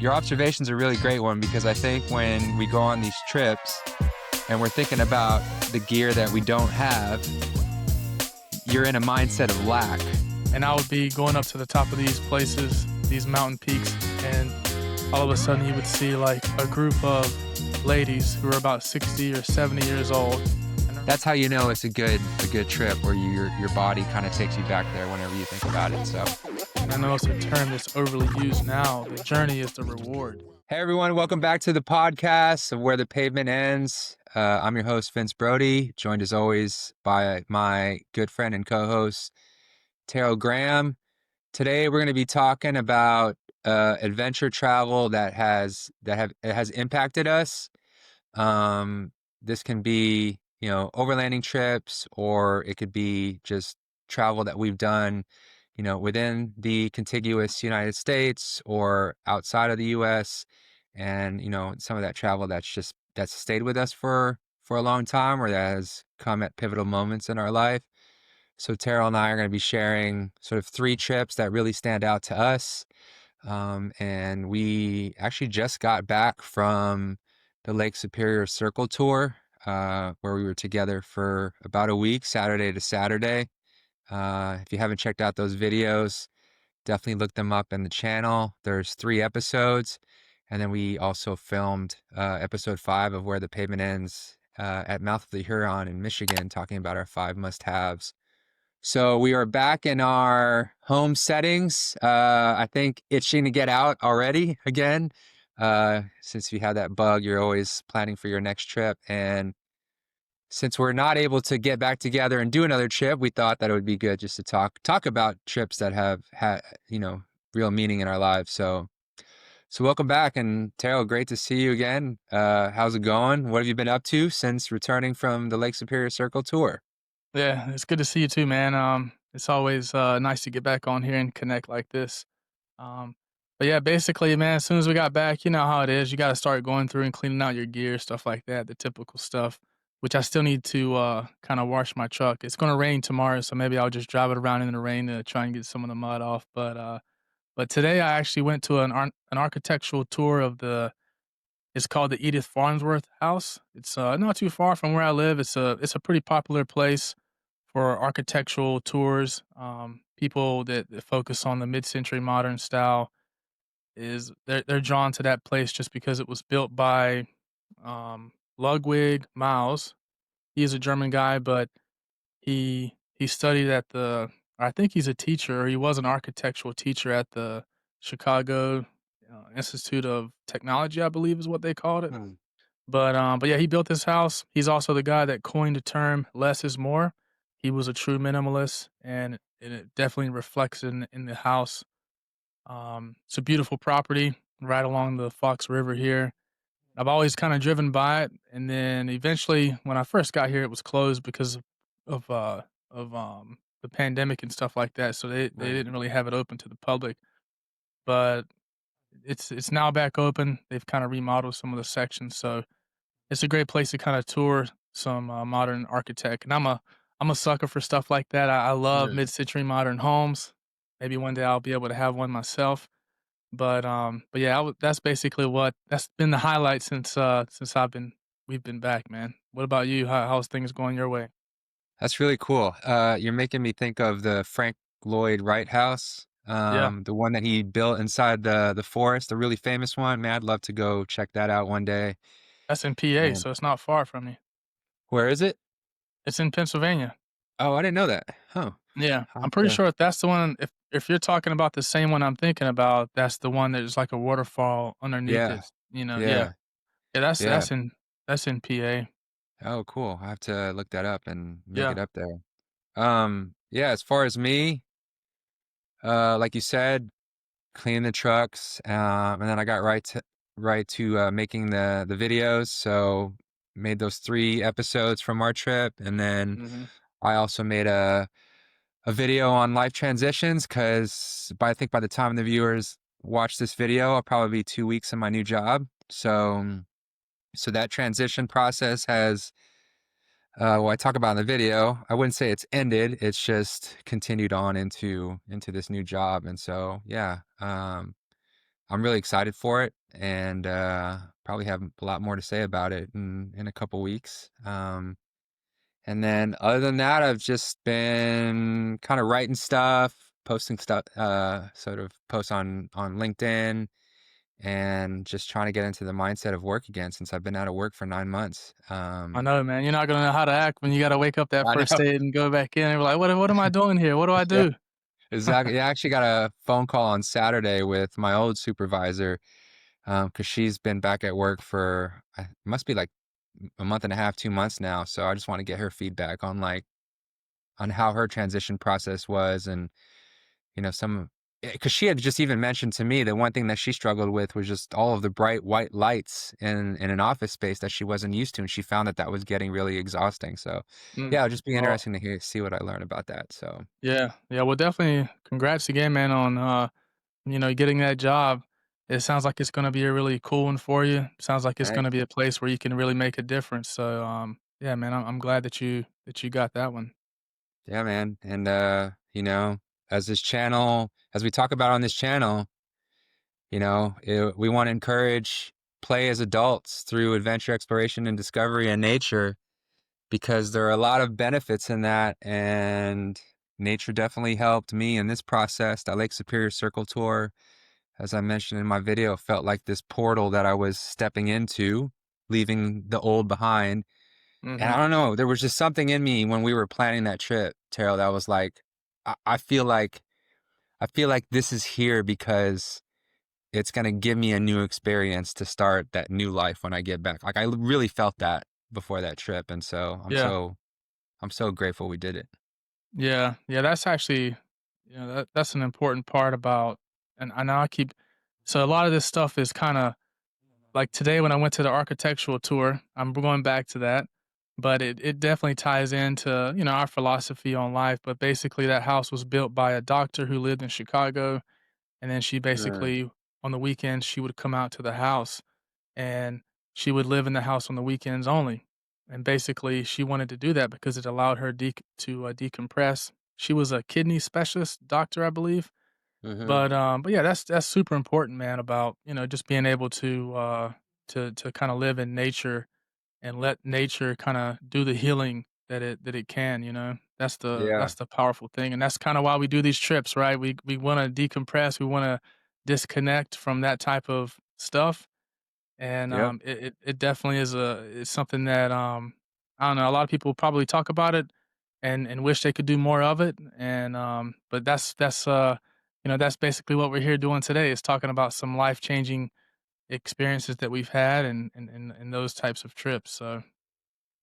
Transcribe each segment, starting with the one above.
Your observation's a really great one, because I think when we go on these trips and we're thinking about the gear that we don't have, you're in a mindset of lack. And I would be going up to the top of these places, these mountain peaks, and all of a sudden you would see like a group of ladies who are about 60 or 70 years old. That's how you know it's a good trip, where your body kind of takes you back there whenever you think about it. So, And I know it's a term that's overly used now. The journey is the reward. hey everyone, welcome back to the podcast of Where the Pavement Ends. I'm your host, Vince Brody, joined as always by my good friend and co-host, Terrill Graham. Today we're going to be talking about adventure travel that has impacted us. This can be, overlanding trips, or it could be just travel that we've done, within the contiguous United States or outside of the US. And, some of that travel that's stayed with us for a long time, or that has come at pivotal moments in our life. So Terrill and I are going to be sharing sort of 3 trips that really stand out to us. And we actually just got back from the Lake Superior Circle Tour, where we were together for about a week, Saturday to Saturday. If you haven't checked out those videos, definitely look them up in the channel. There's 3 episodes. And then we also filmed episode 5 of Where the Pavement Ends at Mouth of the Huron in Michigan, talking about our 5 must-haves. So we are back in our home settings. I think itching to get out already again. Since you have that bug, you're always planning for your next trip. And since we're not able to get back together and do another trip, we thought that it would be good just to talk about trips that have had, real meaning in our lives. So welcome back. And Terrill, great to see you again. How's it going? What have you been up to since returning from the Lake Superior Circle Tour? Yeah, it's good to see you too, man. It's always nice to get back on here and connect like this. But yeah, basically, man, as soon as we got back, you know how it is. You got to start going through and cleaning out your gear, stuff like that, the typical stuff, which I still need to kind of wash my truck. It's going to rain tomorrow, so maybe I'll just drive it around in the rain to try and get some of the mud off. But today I actually went to an architectural tour of it's called the Edith Farnsworth House. It's not too far from where I live. It's a pretty popular place for architectural tours. People that focus on the mid-century modern style they're drawn to that place just because it was built by Ludwig Mies. He is a German guy, but he studied I think he's a teacher, or he was an architectural teacher at the Chicago Institute of Technology, I believe is what they called it. But yeah, he built this house. He's also the guy that coined the term "less is more." He was a true minimalist, and it definitely reflects in the house. It's a beautiful property right along the Fox River here. I've always kind of driven by it, and then eventually, when I first got here, it was closed because of the pandemic and stuff like that. So they didn't really have it open to the public. But it's now back open. They've kind of remodeled some of the sections, so it's a great place to kind of tour some modern architect. And I'm a sucker for stuff like that. I love mid-century modern homes. Maybe one day I'll be able to have one myself. But yeah, that's basically that's been the highlight since we've been back, man. What about you? How's things going your way? That's really cool. You're making me think of the Frank Lloyd Wright house, Yeah, the one that he built inside the forest, the really famous one. Man, I'd love to go check that out one day. that's in PA, And so it's not far from me. where is it? It's in Pennsylvania. Oh, I didn't know that. Huh. Yeah, I'll I'm have pretty to- sure if that's the one. If you're talking about the same one I'm thinking about, that's the one there's like a waterfall underneath Yeah, it. Yeah, yeah, yeah. That's yeah. that's in PA. Oh, cool. I have to look that up and make it Yeah. up there. Yeah, as far as me, like you said, cleaning the trucks, and then I got right to making the videos. So made those 3 episodes from our trip, and then Hmm. I also made a video on life transitions, because I think by the time the viewers watch this video, I'll probably be 2 weeks in my new job. So that transition process has, well, I talk about in the video. I wouldn't say it's ended. It's just continued on into this new job. And so, yeah, I'm really excited for it, and probably have a lot more to say about it in a couple weeks. And then other than that, I've just been kind of writing stuff, posting stuff, sort of posts on LinkedIn, and just trying to get into the mindset of work again since I've been out of work for 9 months. I know, man. You're not gonna know how to act when you gotta wake up that I know. know. Day and go back in and be like, "What am I doing here? What do I Yeah, do?" exactly. Yeah, I actually got a phone call on Saturday with my old supervisor, because she's been back at work for must be like a month and a half, 2 months now. So I just want to get her feedback on on how her transition process was, and some because she had just even mentioned to me that one thing that she struggled with was just all of the bright white lights in an office space that she wasn't used to, and she found that that was getting really exhausting. So yeah, it'll just be Oh, interesting to see what I learn about that. So yeah. Yeah, well, definitely congrats again, man, on, getting that job. It sounds like it's gonna be a really cool one for you. Sounds like it's thanks. gonna be a place where you can really make a difference. So, yeah, man, I'm glad that you got that one. Yeah, man. And as we talk about on this channel, we want to encourage play as adults through adventure, exploration, and discovery in nature, because there are a lot of benefits in that. And nature definitely helped me in this process. That Lake Superior Circle tour, as I mentioned in my video, felt like this portal that I was stepping into, leaving the old behind. And I Mhm. don't know, there was just something in me when we were planning that trip, Terrell, that was like, I feel like this is here because it's gonna give me a new experience to start that new life when I get back. Like I really felt that before that trip, and so Yeah. I'm so grateful we did it. Yeah. Yeah, that's actually that's an important part about and I know I keep so a lot of this stuff is kinda like today when I went to the architectural tour, I'm going back to that, but it definitely ties into, our philosophy on life, but basically that house was built by a doctor who lived in Chicago, and then she Mm, basically on the weekends, she would come out to the house, and she would live in the house on the weekends only, and basically she wanted to do that because it allowed her decompress. She was a kidney specialist doctor, I believe, mhm. but yeah, that's super important, man, about, just being able to kinda live in nature and let nature kinda do the healing that it can, you know? Yeah, That's the powerful thing, and that's kinda why we do these trips, right? We wanna decompress, we wanna disconnect from that type of stuff, and, yep, it definitely is something that, I don't know, a lot of people probably talk about it and wish they could do more of it, and, but that's basically what we're here doing today is talking about some life-changing experiences that we've had and those types of trips, so,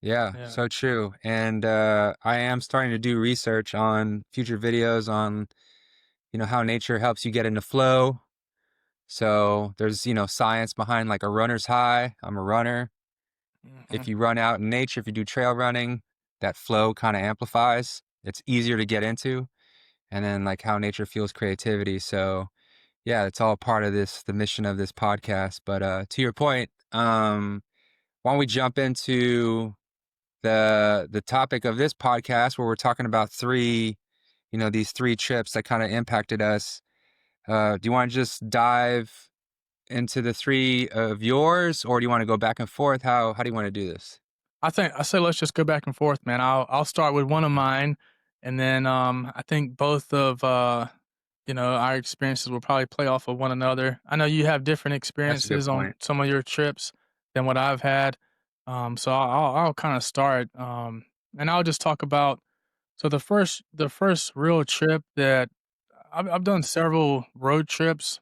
yeah, yeah. so true. And I am starting to do research on future videos on, how nature helps you get into flow. So there's, science behind like a runner's high. I'm a runner. Mhm. If you run out in nature, if you do trail running, that flow kind of amplifies. It's easier to get into. And then like how nature fuels creativity. So yeah, it's all part of the mission of this podcast. But to your point, why don't we jump into the topic of this podcast, where we're talking about these three trips that kind of impacted us. Do you want to just dive into the three of yours, or do you want to go back and forth? How do you want to do this? I say let's just go back and forth, man. I'll start with one of mine, and then, I think both of, our experiences will probably play off of one another. I know you have different That's a good experiences on point. some of your trips than what I've had, so I'll kinda start, and I'll just talk about so the first real trip that I've done several road trips,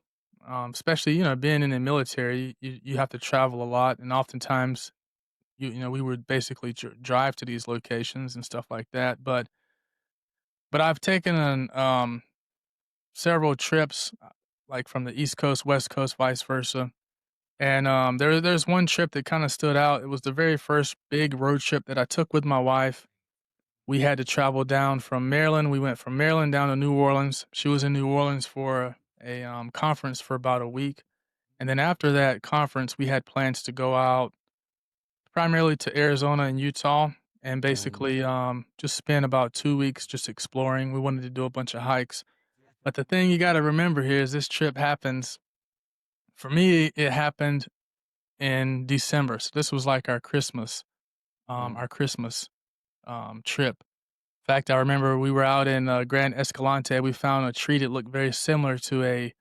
especially, being in the military, you have to travel a lot, and oftentimes, we would basically drive to these locations and stuff like that, but I've taken several trips, like, from the East Coast, West Coast, vice versa, and, there's one trip that kinda stood out. It was the very first big road trip that I took with my wife. We had to travel down from Maryland. We went from Maryland down to New Orleans. She was in New Orleans for a, conference for about a week, and then after that conference, we had plans to go out primarily to Arizona and Utah and Mhm. basically, just spend about 2 weeks just exploring. We wanted to do a bunch of hikes, but the thing you gotta remember here is this trip happens For me, it happened in December. So this was like Mm. our Christmas trip. In fact, I remember we were out in Grand Escalante. We found a tree that looked very similar to a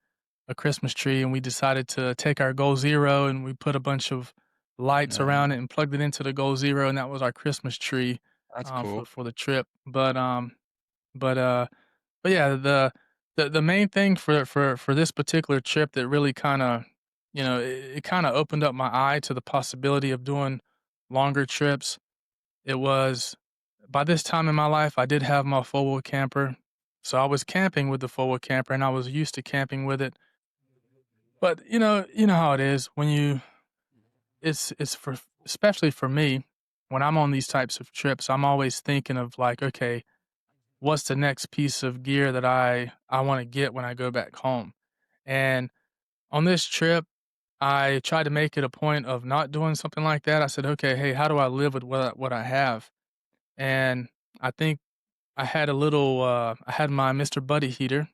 Christmas tree, and we decided to take our Goal Zero and we put a bunch of lights Uh, around it and plugged it into the Goal Zero, and that was our Christmas tree that's cool. for the trip. But but yeah, the main thing for this particular trip that really kind of, it kind of opened up my eye to the possibility of doing longer trips. It was by this time in my life, I did have my four-wheel camper, so I was camping with the four-wheel camper, and I was used to camping with it. But you know how it is when you it's for especially for me when I'm on these types of trips. I'm always thinking of like, okay, what's the next piece of gear that I want to get when I go back home? And on this trip, I tried to make it a point of not doing something like that. I said, okay, hey, how do I live with what I have? And I think I had my Mr. Buddy heater,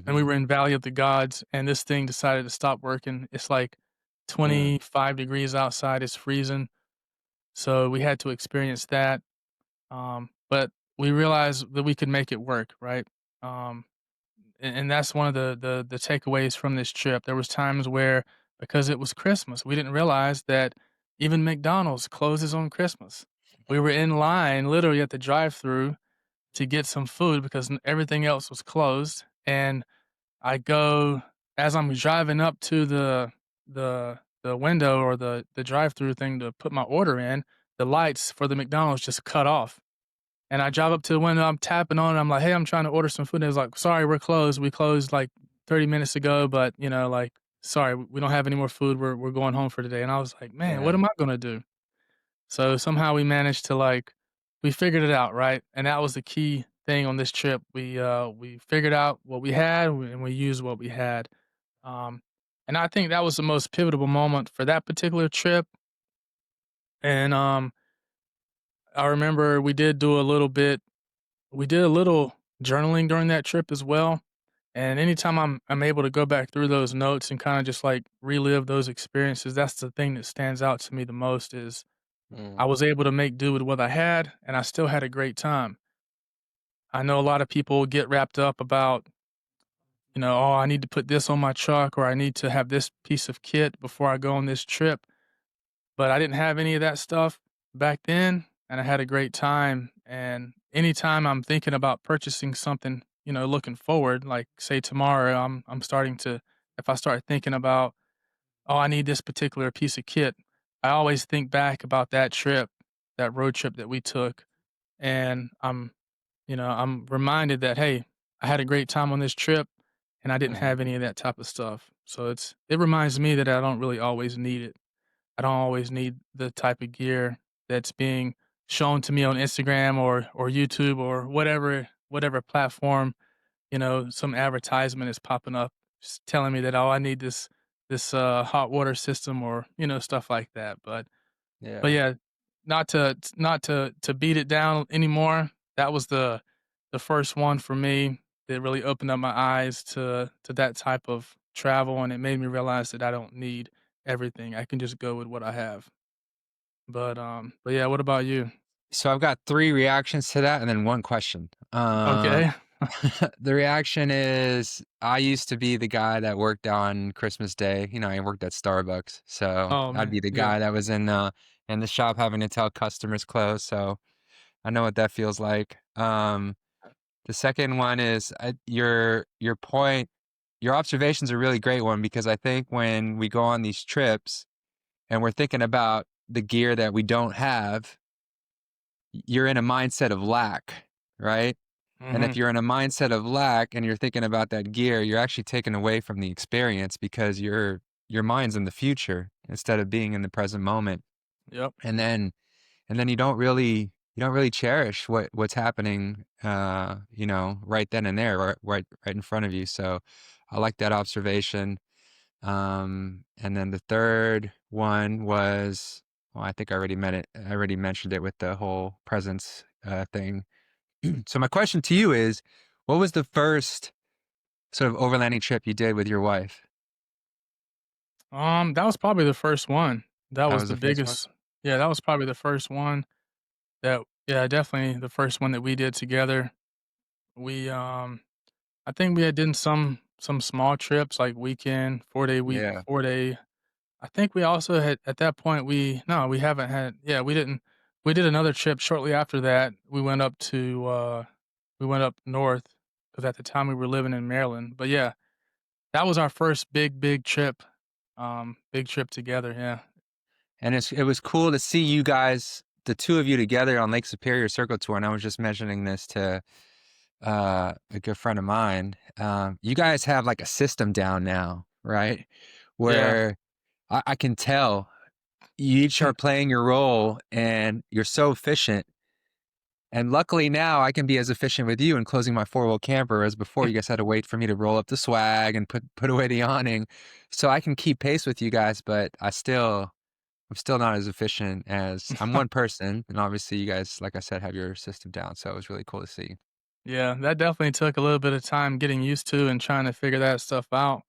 and we Mhm. were in Valley of the Gods, and this thing decided to stop working. It's like Mm. 25 degrees outside, it's freezing. So we had to experience that. But we realized that we could make it work, right? Um, and that's one of the takeaways from this trip. There was times where because it was Christmas, we didn't realize that even McDonald's closes on Christmas. We were in line literally at the drive-through to get some food because everything else was closed. And I go as I'm driving up to the window or the drive-through thing to put my order in, the lights for the McDonald's just cut off. And I drive up to the window, I'm tapping on it, I'm like, "Hey, I'm trying to order some food." And it's like, "Sorry, we're closed. We closed like 30 minutes ago, but, like, sorry, we don't have any more food. We're going home for today." And I was like, "Man, what Yeah. am I gonna do?" So somehow we managed to, like, we figured it out, right? And that was the key thing on this trip. We figured out what we had, and we used what we had. Um, and I think that was the most pivotal moment for that particular trip. And, I remember we did a little journaling during that trip as well. And anytime I'm able to go back through those notes and kinda just, like, relive those experiences, that's the thing that stands out to me the most is Mm. I was able to make do with what I had, and I still had a great time. I know a lot of people get wrapped up about, "Oh, I need to put this on my truck," or "I need to have this piece of kit before I go on this trip." But I didn't have any of that stuff back then, and I had a great time, and anytime I'm thinking about purchasing something, looking forward, like, say, tomorrow, I'm starting to if I start thinking about, "Oh, I need this particular piece of kit," I always think back about that trip, that road trip that we took, and I'm reminded that, "Hey, I had a great time on this trip, and I didn't Mhm. have any of that type of stuff." So it reminds me that I don't really always need it. I don't always need the type of gear that's being shown to me on Instagram or YouTube or whatever platform, some advertisement is popping up telling me that, "Oh, I need this hot water system," or, stuff like that. But Yeah. yeah, not to beat it down anymore. That was the first one for me that really opened up my eyes to that type of travel, and it made me realize that I don't need everything. I can just go with what I have. But yeah, what about you? So I've got 3 reactions to that and then 1 question. Okay. The reaction is I used to be the guy that worked on Christmas Day. I worked at Starbucks, so Oh, I'd man. be the Yeah. guy that was in the shop having to tell customers close, so I know what that feels like. The second one is, your point your observation's a really great one because I think when we go on these trips and we're thinking about the gear that we don't have, you're in a mindset of lack, right? And if Mhm. you're in a mindset of lack and you're thinking about that gear, you're actually taken away from the experience because your mind's in the future instead of being in the present moment. Yep. And then you don't really cherish what's happening right then and there, right in front of you. So I like that observation. And then the third one was, well, I think I already mentioned it with the whole presence thing. So my question to you is, what was the first sort of overlanding trip you did with your wife? That was probably the first one. That That was was the the first one? biggest. Yeah, that was probably the first one that yeah, definitely the first one that we did together. We, I think we had done some small trips, like weekend, 4-day week, Yeah. 4-day. I think we also had at that point, we haven't had yeah, we didn't we did another trip shortly after that. We went up north because at the time we were living in Maryland. But yeah, that was our first big trip together, yeah. And it was cool to see you guys, the two of you together on Lake Superior Circle Tour. And I was just mentioning this to a good friend of mine. You guys have like a system down now, right? Yeah. Where I can tell you each are playing your role and you're so efficient. And luckily now I can be as efficient with you in closing my four-wheel camper as before you guys had to wait for me to roll up the swag and put away the awning. So I can keep pace with you guys, but I'm still not as efficient as I'm one person, and obviously you guys, like I said, have your system down. So it was really cool to see. Yeah, that definitely took a little bit of time getting used to and trying to figure that stuff out.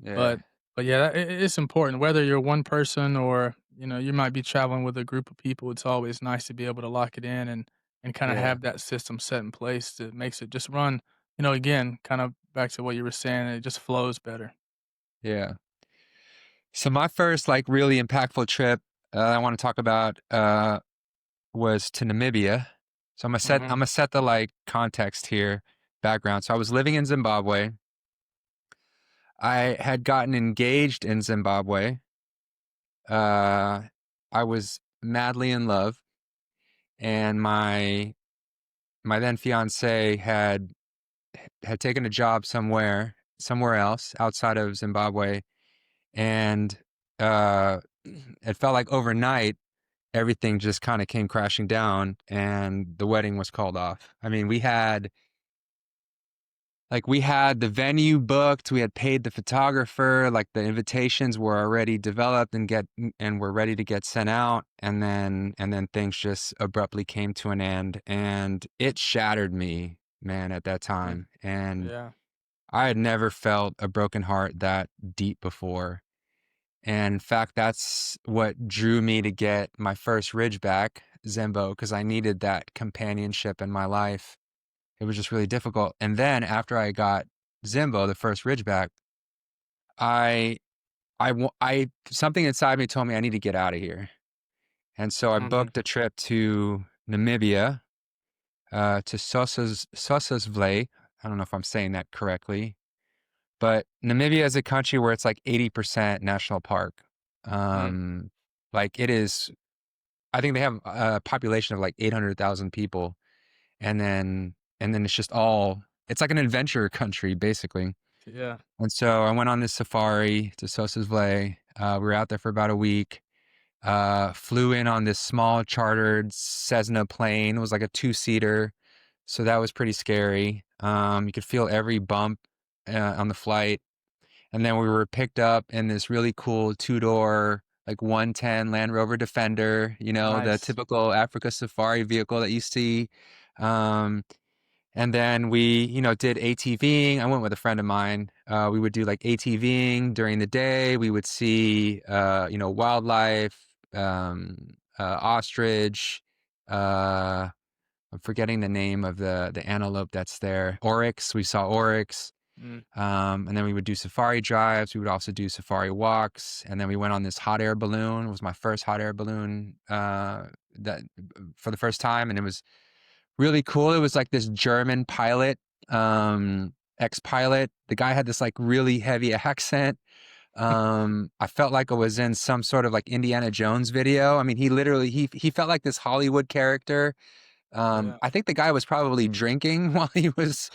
Yeah, But but yeah, it's important whether you're one person or, you might be traveling with a group of people. It's always nice to be able to lock it in and kinda yeah, have that system set in place that makes it just run, again, kind of back to what you were saying, it just flows better. yeah. So my first like really impactful trip I want to talk about was to Namibia. So Mhm. I'm gonna set the like context here, background. So I was living in Zimbabwe. I had gotten engaged in Zimbabwe. Uh, I was madly in love, and my then fiance had taken a job somewhere else outside of Zimbabwe, and uh, it felt like overnight everything just kind of came crashing down, and the wedding was called off. I mean, we had the venue booked, we had paid the photographer, like the invitations were already developed and were ready to get sent out, and then things just abruptly came to an end, and it shattered me, man, at that Mm. time. And Yeah. I had never felt a broken heart that deep before. And in fact, that's what drew me to get my first Ridgeback Zembo, because I needed that companionship in my life. It was just really difficult. And then after I got Zimbo, the first Ridgeback, I, something inside me told me I need to get out of here. And so I Mhm. booked a trip to Namibia, to Sossusvlei. I don't know if I'm saying that correctly, but Namibia is a country where it's like 80% national park. Mm. Um, like it is, I think they have a population of like 800,000 people. And then it's just it's like an adventure country, basically. Yeah. And so I went on this safari to Sossusvlei. We were out there for about a week. Flew in on this small chartered Cessna plane. It was like a two-seater. So that was pretty scary. You could feel every bump on the flight. And then we were picked up in this really cool two-door, like 110 Land Rover Defender, the Nice. typical Africa safari vehicle that you see. Um, and then we, did ATVing. I went with a friend of mine. We would do like ATVing during the day. We would see, wildlife, ostrich. Uh, I'm forgetting the name of the antelope that's there. Oryx. We saw oryx. Mm. And then we would do safari drives. We would also do safari walks. And then we went on this hot air balloon. It was my first hot air balloon that for the first time, and it was really cool. It was like this German pilot, ex-pilot. The guy had this like really heavy accent. I felt like I was in some sort of like Indiana Jones video. I mean, he felt like this Hollywood character. Yeah. I think the guy was probably drinking while he was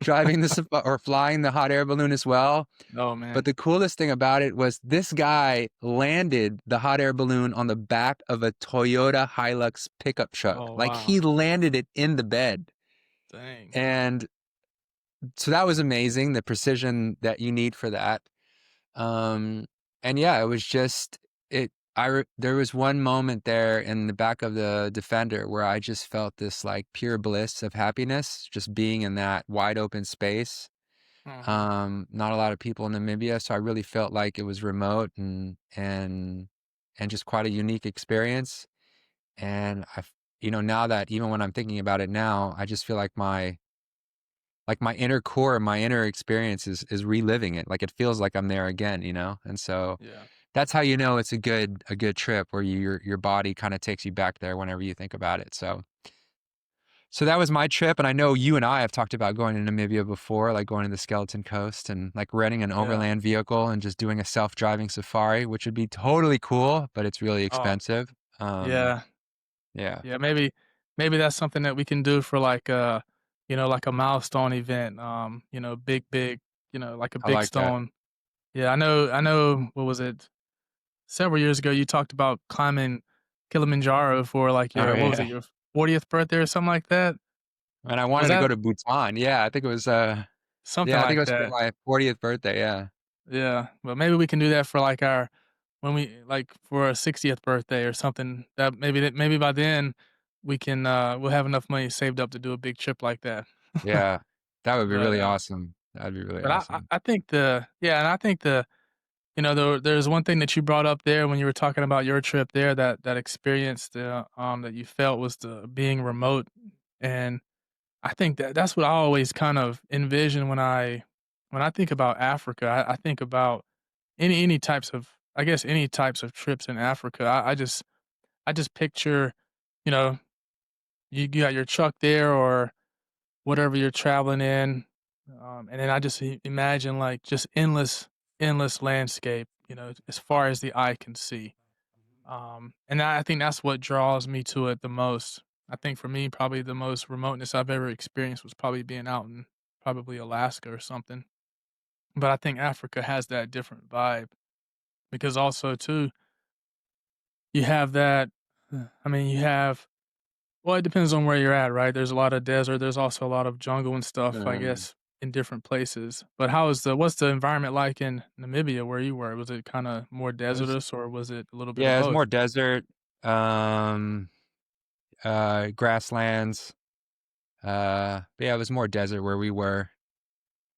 driving or flying the hot air balloon as well. Oh, But man. the coolest thing about it was this guy landed the hot air balloon on the back of a Toyota Hilux pickup truck. Oh, Like wow. he landed it in the bed. Dang. And so that was amazing, the precision that you need for that. Um, and yeah, it was just there was one moment there in the back of the Defender where I just felt this like pure bliss of happiness, just being in that wide open space. Mhm. Not a lot of people in Namibia, so I really felt like it was remote and just quite a unique experience. And now that even when I'm thinking about it now, I just feel like my inner core, my inner experience is reliving it. Like it feels like I'm there again. And so Yeah. that's how you know it's a good trip where your body kind of takes you back there whenever you think about it. So that was my trip, and I know you and I have talked about going to Namibia before, like going to the Skeleton Coast and like renting an Yeah. overland vehicle and just doing a self-driving safari, which would be totally cool, but it's really Oh, expensive. yeah. Yeah, Yeah, maybe that's something that we can do for like like a milestone event. Big, like a I big like that. stone. Yeah, I know what was it? Several years ago you talked about climbing Kilimanjaro for like Oh your what was it, yeah, your 40th birthday or something like that? and I Was wanted to that go to Bhutan. Yeah, I think it was. something Yeah, I think it like was for that? my 40th birthday. Yeah, Yeah. But maybe we can do that for like our when we like for a 60th birthday or something. Maybe by then we'll have enough money saved up to do a big trip like that. yeah, that would be But, really awesome. That'd be really but I awesome. I think and I think there's one thing that you brought up there when you were talking about your trip there that experience that you felt was the being remote, and I think that's what I always kind of envision when I think about Africa. I think about any types of I guess any types of trips in Africa. I just picture, you know, you got your truck there or whatever you're traveling in, and then I just imagine like just endless landscape, as far as the eye can see. And I think that's what draws me to it the most. I think for me, probably the most remoteness I've ever experienced was probably being out in probably Alaska or something. But I think Africa has that different vibe because also too, you have that. I mean, you have well, it depends on where you're at, right? There's a lot of desert, there's also a lot of jungle and stuff, I Um, guess, in different places. But what's the environment like in Namibia where you were? Was it kinda more it was desertous or was it a little bit of yeah, it was both? more desert, um, grasslands. But yeah, it was more desert where we were.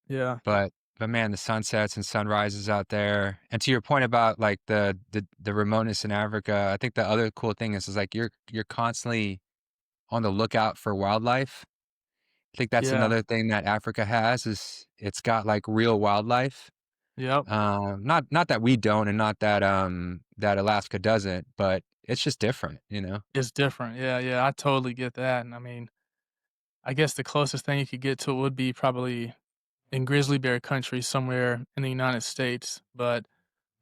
Yeah, But man, the sunsets and sunrises out there. And to your point about like the remoteness in Africa, I think the other cool thing is like you're constantly on the lookout for wildlife. I think that's yeah, another thing that Africa has is it's got like real wildlife. yep, Not that we don't and not that that Alaska doesn't, but it's just different. it's different. Yeah, yeah, I totally get that, and I mean, I guess the closest thing you could get to it would be probably in grizzly bear country somewhere in the United States, but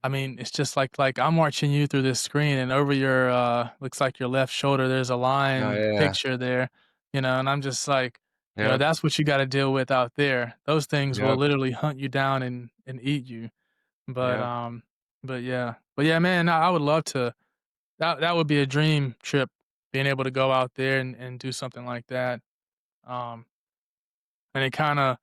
I mean, it's just like I'm watching you through this screen and over your, looks like your left shoulder, there's a Oh lion yeah. picture there, and I'm just like, Yep. that's what you gotta deal with out there. Those things will Yep. literally hunt you down and eat you. But, Yep. um, but yeah, man, I would love to that would be a dream trip, being able to go out there and do something like that. Um, and it kinda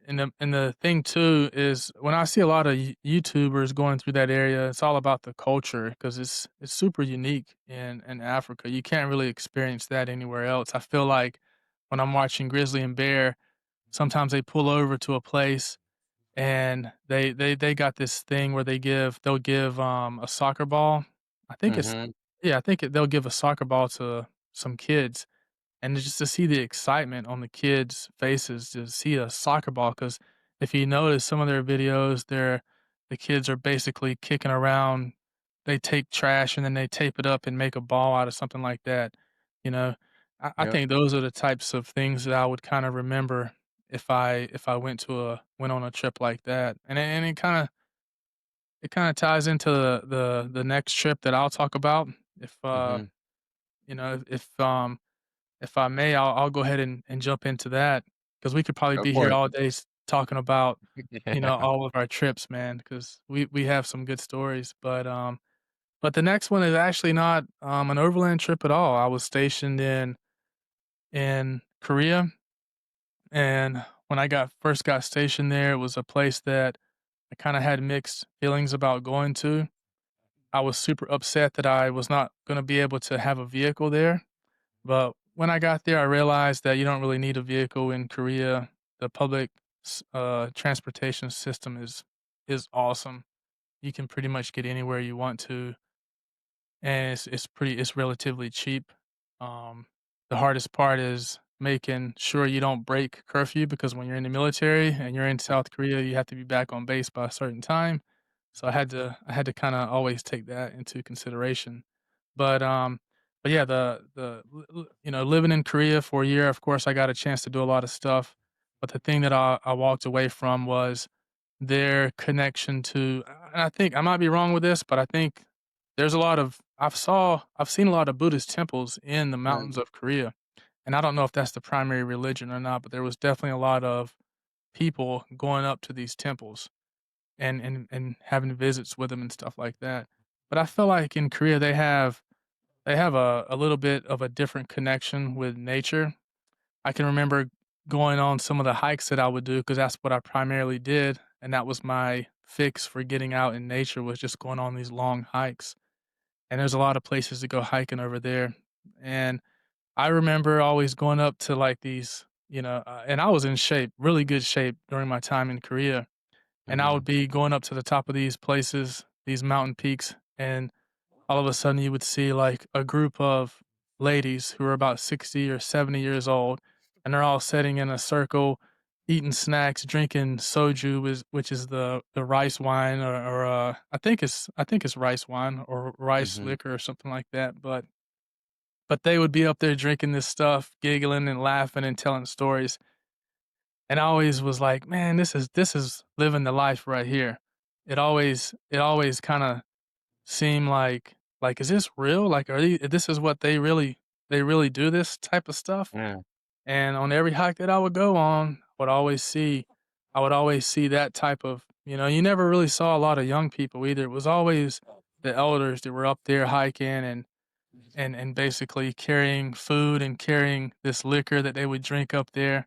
and the thing too is when I see a lot of YouTubers going through that area, it's all about the culture because it's super unique in Africa. You can't really experience that anywhere else. I feel like when I'm watching grizzly and bear, sometimes they pull over to a place and they got this thing where they'll give a soccer ball. I think it's Mhm. yeah, they'll give a soccer ball to some kids and just to see the excitement on the kids' faces to see a soccer ball, because if you notice some of their videos, the kids are basically kicking around. They take trash and then they tape it up and make a ball out of something like that, you know? I Yep. think those are the types of things that I would kinda remember if I went on a trip like that, and it kinda ties into the next trip that I'll talk about. If, Mhm. you know, if I may, I'll go ahead and jump into that because we could probably Go be for here it. all day talking about, Yeah. all of our trips, man, because we have some good stories. But the next one is actually not, an overland trip at all. I was stationed in Korea, and when I first got stationed there, it was a place that I kinda had mixed feelings about going to. I was super upset that I was not gonna be able to have a vehicle there. But when I got there, I realized that you don't really need a vehicle in Korea. The public transportation system is awesome. You can pretty much get anywhere you want to, and it's relatively cheap. Um, the hardest part is making sure you don't break curfew because when you're in the military and you're in South Korea, you have to be back on base by a certain time. So I had to kind of always take that into consideration. But but yeah, living in Korea for a year, of course, I got a chance to do a lot of stuff. But the thing that I walked away from was their connection to, and I think I might be wrong with this, but I think there's a lot of I've seen a lot of Buddhist temples in the Mm. mountains of Korea, and I don't know if that's the primary religion or not, but there was definitely a lot of people going up to these temples and having visits with them and stuff like that. But I feel like in Korea they have a little bit of a different connection with nature. I can remember going on some of the hikes that I would do because that's what I primarily did, and that was my fix for getting out in nature was just going on these long hikes. And there's a lot of places to go hiking over there. And I remember always going up to like these, and I was in shape, really good shape during my time in Korea. And I would Mhm. be going up to the top of these places, these mountain peaks, and all of a sudden you would see like a group of ladies who are about 60 or 70 years old, and they're all sitting in a circle eating snacks, drinking soju, which is the rice wine, or I think it's rice wine or rice Mhm. liquor or something like that. But they would be up there drinking this stuff, giggling and laughing and telling stories. And I always was like, man, this is living the life right here. It always kind of seem like, is this real? Like, this is what they really do this type of stuff? Yeah. And on every hike that I would go on, I would always see that type of, you never really saw a lot of young people either. It was always the elders that were up there hiking and basically carrying food and carrying this liquor that they would drink up there,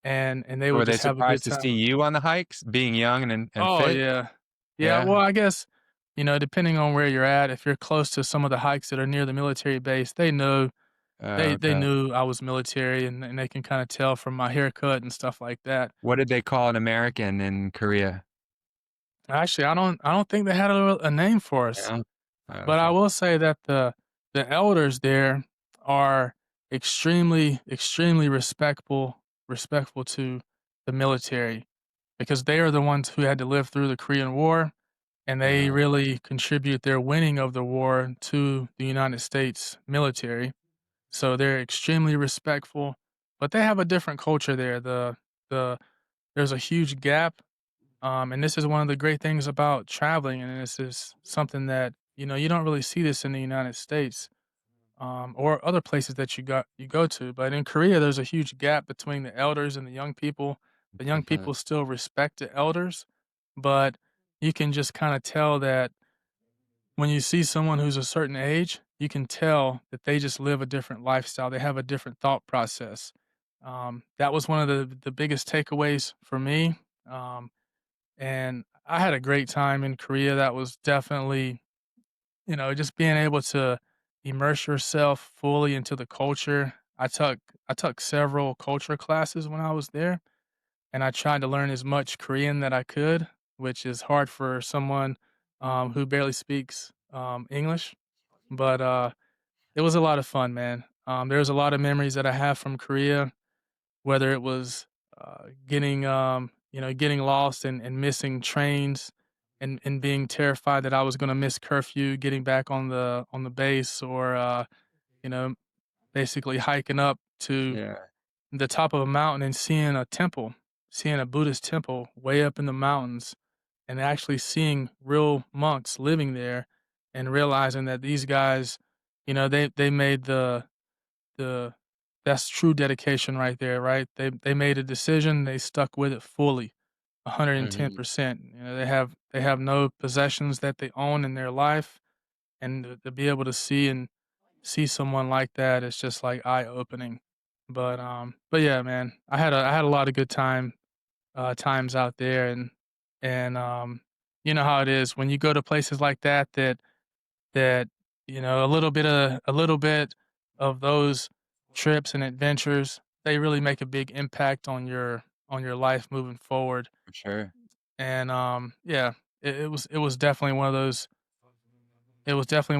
and they Were would they just have a good surprised to time. see you on the hikes, being young and Oh, fit? yeah. Yeah, Yeah? well, I guess, depending on where you're at, if you're close to some of the hikes that are near the military base, they know Oh, they okay. knew I was military, and they can kinda tell from my haircut and stuff like that. What did they call an American in Korea? Actually, I don't think they had a name for us, Yeah? Oh, but I okay. will say that the elders there are extremely, extremely respectful to the military because they are the ones who had to live through the Korean War, and they Uh-huh. really contribute their winning of the war to the United States military. So they're extremely respectful, but they have a different culture there. The There's a huge gap, and this is one of the great things about traveling, and this is something that you don't really see this in the United States, or other places that you go to. But in Korea, there's a huge gap between the elders and the young people. The young Mhm. people still respect the elders, but you can just kind of tell that when you see someone who's a certain age, you can tell that they just live a different lifestyle. They have a different thought process. That was one of the biggest takeaways for me. Um, and I had a great time in Korea. That was definitely, just being able to immerse yourself fully into the culture. I took several culture classes when I was there, and I tried to learn as much Korean that I could, which is hard for someone who barely speaks English. But it was a lot of fun, man. There's a lot of memories that I have from Korea, whether it was getting lost and missing trains, and being terrified that I was going to miss curfew, getting back on the base, or you know, basically hiking up to Yeah. the top of a mountain and seeing a Buddhist temple way up in the mountains, and actually seeing real monks living there, and realizing that these guys, they made the that's true dedication right there, right? They made a decision, they stuck with it fully, Mhm. 110%. They have no possessions that they own in their life, and to be able to see someone like that is just like eye opening. But yeah, man, I had a lot of good times out there, and you know how it is when you go to places like that a little bit of those trips and adventures, they really make a big impact on on your life moving forward. For sure. And yeah, it was definitely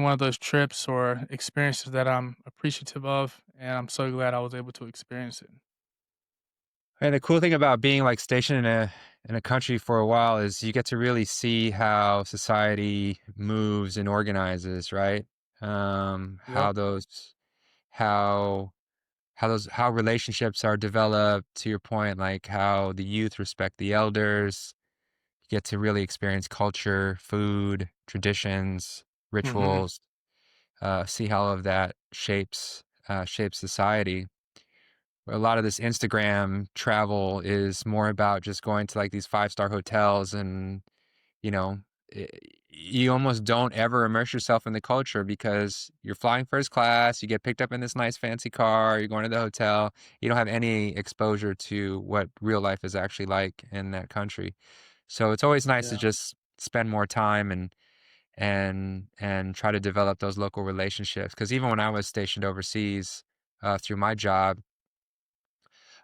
one of those trips or experiences that I'm appreciative of, and I'm so glad I was able to experience it. And the cool thing about being like stationed in a country for a while is you get to really see how society moves and organizes, right? Yep. How how how relationships are developed, to your point, like how the youth respect the elders. You get to really experience culture, food, traditions, Mhm. rituals, see how all of that shapes society. A lot of this Instagram travel is more about just going to like these five-star hotels and, you know, i- you almost don't ever immerse yourself in the culture because you're flying first class, you get picked up in this nice fancy car, you're going to the hotel, you don't have any exposure to what real life is actually like in that country. So it's always nice to Yeah. just spend more time and try to develop those local relationships. Because even when I was stationed overseas, through my job,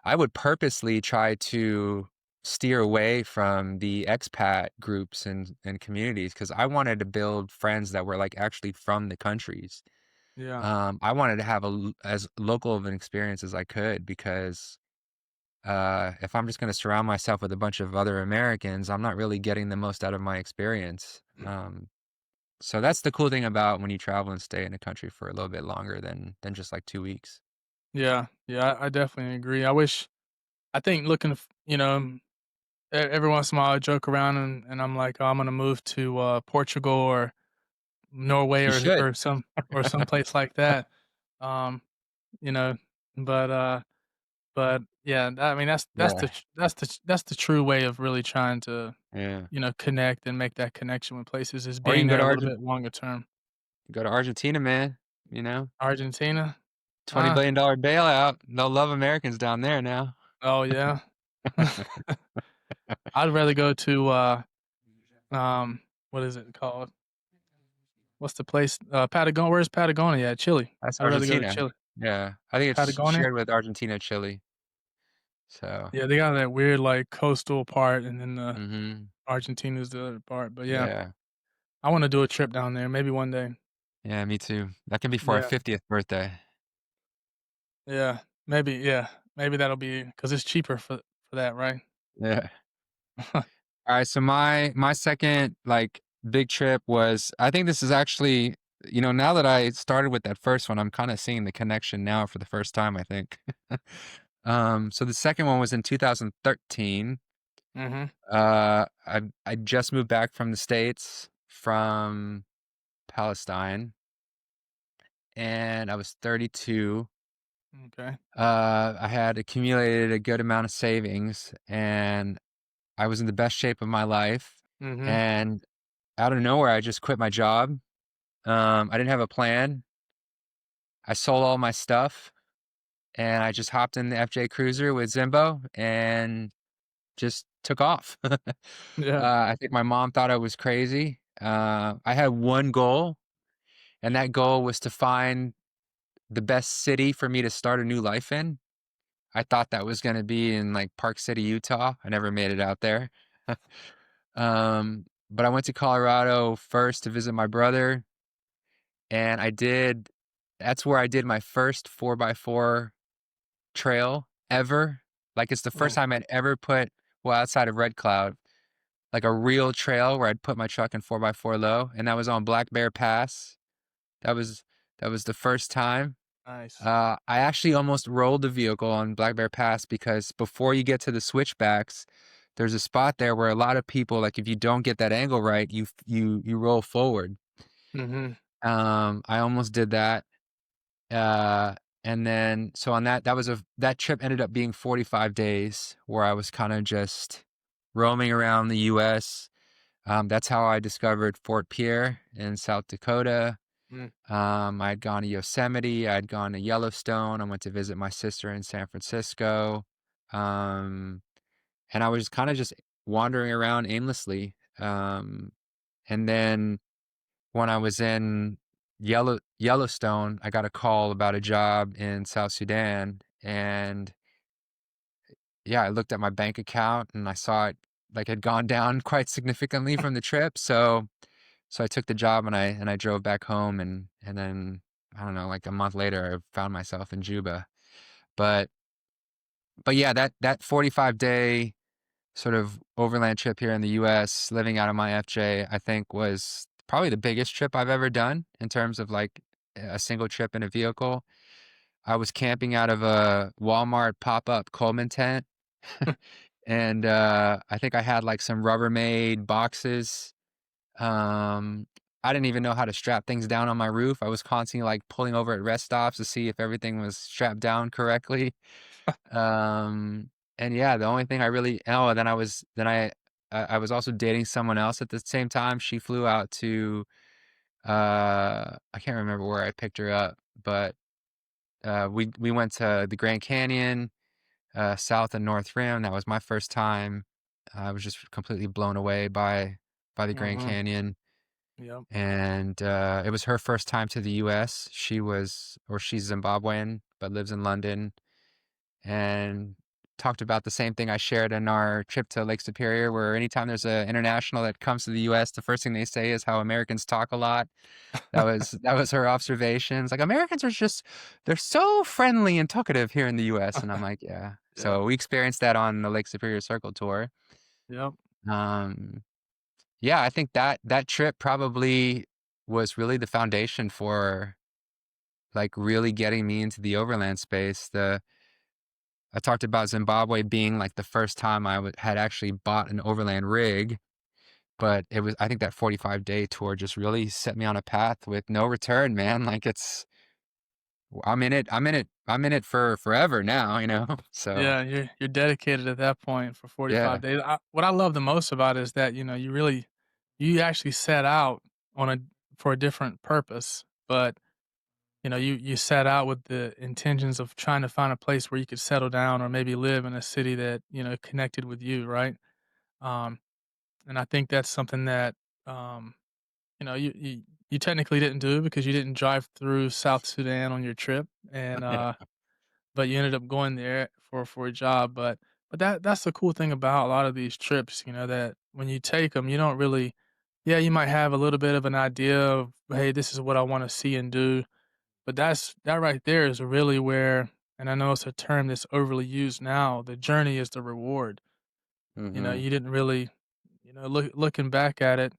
I would purposely try to steer away from the expat groups and communities because I wanted to build friends that were like actually from the countries. Yeah. I wanted to have as local of an experience as I could because if I'm just going to surround myself with a bunch of other Americans, I'm not really getting the most out of my experience. So that's the cool thing about when you travel and stay in a country for a little bit longer than just like 2 weeks. Yeah. Yeah, I definitely agree. I think looking f every once in a while I joke around and I'm like, "Oh, I'm gonna move to, Portugal or Norway You should. or some place like that." Um, you know, but, yeah, I mean, Yeah. that's the true way of really trying to, Yeah. connect and make that connection with places is Or you being can there a little bit longer term. go to Argentina, man. You know, Argentina? $20 billion bailout. They'll love Americans down there now. Oh, yeah. I'd rather go to, what is it called? What's the place? Patagonia. Where's Patagonia at? Chile. That's I'd rather go to Argentina. Chile. Yeah. I think it's Patagonia? shared with Argentina, Chile. So, Yeah, they got that weird, like, coastal part, and then the mhm. Argentina's the other part, but yeah, Yeah. I wanna do a trip down there, maybe one day. Yeah, me too. That can be for our Yeah, 50th birthday. yeah, maybe that'll be because it's cheaper for that, right? Yeah. All right, so my second like big trip was I think this is actually, now that I started with that first one, I'm kind of seeing the connection now for the first time, I think. So the second one was in 2013. Mhm, I just moved back from the States from Palestine, and I was 32. okay. I had accumulated a good amount of savings, and I was in the best shape of my life. Mhm, And out of nowhere, I just quit my job. I didn't have a plan. I sold all my stuff, and I just hopped in the FJ Cruiser with Zimbo and just took off. yeah, I think my mom thought I was crazy. I had one goal, and that goal was to find the best city for me to start a new life in. I thought that was gonna be in, like, Park City, Utah. I never made it out there. But I went to Colorado first to visit my brother, and that's where I did my first 4 by 4 trail ever. Like, it's the first mm, time I'd ever put well, outside of Red Cloud, like a real trail where I'd put my truck in 4 by 4 low, and that was on Black Bear Pass. That was that was the first time. nice. I actually almost rolled the vehicle on Black Bear Pass because before you get to the switchbacks, there's a spot there where a lot of people, like, if you don't get that angle right, you roll forward. Mhm, I almost did that. Uh, and then so on that trip ended up being 45 days where I was kind of just roaming around the US. That's how I discovered Fort Pierre in South Dakota. mm, I'd gone to Yosemite, I'd gone to Yellowstone, I went to visit my sister in San Francisco. Um, and I was kind of just wandering around aimlessly. And then when I was in Yellowstone, I got a call about a job in South Sudan, and yeah, I looked at my bank account and I saw it like had gone down quite significantly from the trip. So I took the job and I drove back home and then I don't know, like a month later I found myself in Juba. But but yeah, that 45-day sort of overland trip here in the US, living out of my FJ, I think was probably the biggest trip I've ever done in terms of like a single trip in a vehicle. I was camping out of a Walmart pop-up Coleman tent. And I think I had like some Rubbermaid boxes. Um, I didn't even know how to strap things down on my roof. I was constantly like pulling over at rest stops to see if everything was strapped down correctly. Um, and yeah, the only thing I really oh, then I was then I was also dating someone else at the same time. She flew out to I can't remember where I picked her up, but we went to the Grand Canyon, South and North Rim. That was my first time. I was just completely blown away by the Grand Mhm. Canyon, Yep. and it was her first time to the U.S. She's Zimbabwean but lives in London, and talked about the same thing I shared in our trip to Lake Superior, where anytime there's an international that comes to the U.S., the first thing they say is how Americans talk a lot. That was her observations. Like Americans are just they're so friendly and talkative here in the US. And I'm like, yeah. Yeah. So we experienced that on the Lake Superior Circle tour. Yep. Um yeah, I think that trip probably was really the foundation for like really getting me into the overland space. The I talked about Zimbabwe being like the first time had actually bought an overland rig, but it was I think that 45-day tour just really set me on a path with no return, man. Like I'm in it for forever now, you know? So, Yeah, you're dedicated at that point for yeah. 45 days. What I love the most about it is that, you actually set out on a for a different purpose, but, you set out with the intentions of trying to find a place where you could settle down or maybe live in a city that, connected with you, right? Um, and I think that's something that, um, you technically didn't do because you didn't drive through South Sudan on your trip, and, Yeah. but you ended up going there for a job, but that's the cool thing about a lot of these trips, that when you take them, you don't really yeah, you might have a little bit of an idea of, "Hey, this is what I wanna see and do," but that right there is really where and I know it's a term that's overly used now, the journey is the reward. Mhm. You didn't really looking back at it,